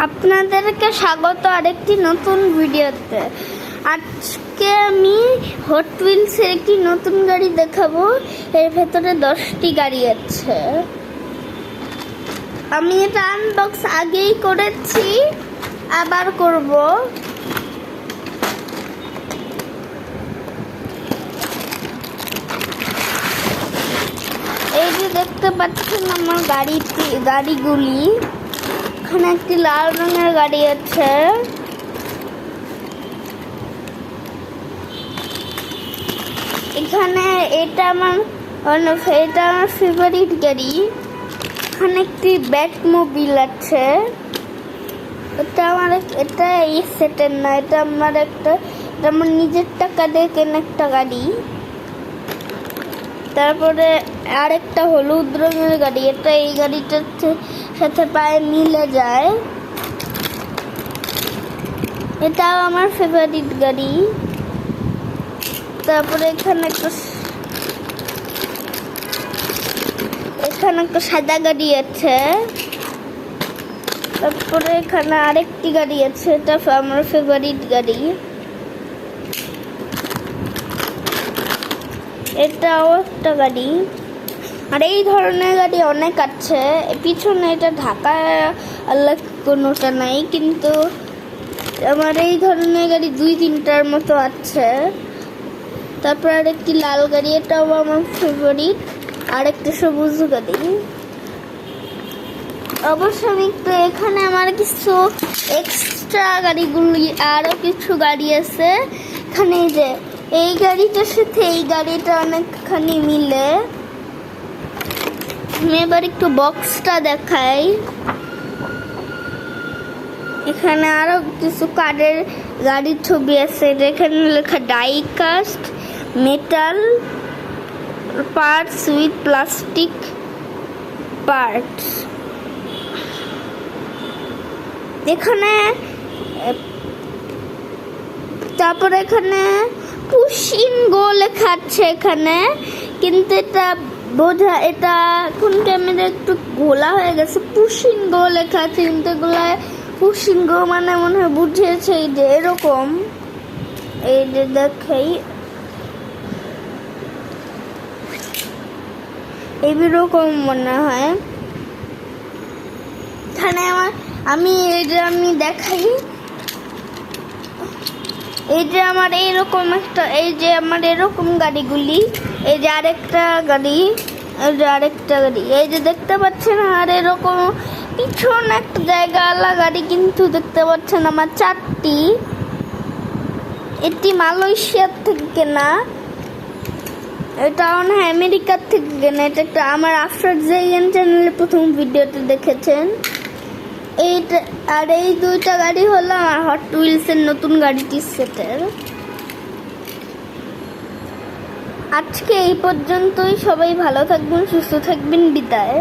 আপনাদেরকে স্বাগত আরেকটি নতুন ভিডিওতে। আজকে আমি হট হুইলসের একটি নতুন গাড়ি দেখাবো। এর ভেতরে 10টি গাড়ি আছে। আমি এটা আনবক্স আগেই করেছি, আবার করব। এই যে দেখতে পাচ্ছেন আমার গাড়িগুলি। এখানে একটি লাল রঙের গাড়ি আছে, এখানে এটা আমার ফেভারিট গাড়ি। এখানে একটি ব্যাট মোবিল আছে, এটা এই সেটের না, এটা আমার নিজের টাকা দিয়ে কেনা একটা গাড়ি। তারপরে আরেকটা হলুদ রঙের গাড়ি, এটা এই গাড়িটার সাথে পায়ে মিলে যায়, এটাও আমার ফেভারিট গাড়ি। তারপরে এখানে একটা সাদা গাড়ি আছে। তারপরে এখানে আরেকটি গাড়ি আছে, এটা আমার ফেভারিট গাড়ি। এটাও একটা গাড়ি। আর এই ধরনের গাড়ি অনেক আছে। পিছনে এটা ঢাকা আল্লাহ কোনোটা নাই, কিন্তু আমার এই ধরনের গাড়ি 2-3টার মতো আছে। তারপর আরেকটি লাল গাড়ি, এটাও আমার ফেভারিট। আর একটা সবুজ গাড়ি। অবশ্য আমি এখানে আমার কিছু এক্সট্রা গাড়িগুলি, আরও কিছু গাড়ি আছে এখানে। যে এই গাড়িটার সাথে এই গাড়িটা অনেকখানি মিলে। আমি এবার একটু বক্সটা দেখাই। এখানে আরো কিছু কারের গাড়ির ছবি আছে। এখানে লেখা die-cast metal parts with plastic parts. এখানে তারপরে এখানে পুশিং গো লেখা আছে এখানে, কিন্তু এটা এখন ক্যামেরা একটু ঘোলা হয়ে গেছে। পুশিং গো লেখা আছে, কিন্তু এগুলা পুশিং গো মানে মনে হয় বুঝিয়েছে এই যে এরকম, এই যে দেখাই এইরকম মনে হয়। এখানে আমি দেখাই, এই যে আমার এইরকম এই যে আমার এরকম গাড়িগুলি, এই যে আরেকটা গাড়ি, এই যে দেখতে পাচ্ছেন। আর এরকম পিছনে একটা জায়গা আলাদা গাড়ি, কিন্তু দেখতে পাচ্ছেন আমার 4টি। এটি মালয়েশিয়ার থেকে কেনা, এটা মনে হয় আমেরিকার থেকে কেনা। এটা একটা আমার আফটার জাইয়ান চ্যানেলে প্রথম ভিডিওতে দেখেছেন। আর এই 2টা গাড়ি হলো আমার হট হুইলসের নতুন গাড়িটির সেটের। আজকে এই পর্যন্তই। সবাই ভালো থাকবেন, সুস্থ থাকবেন। বিদায়।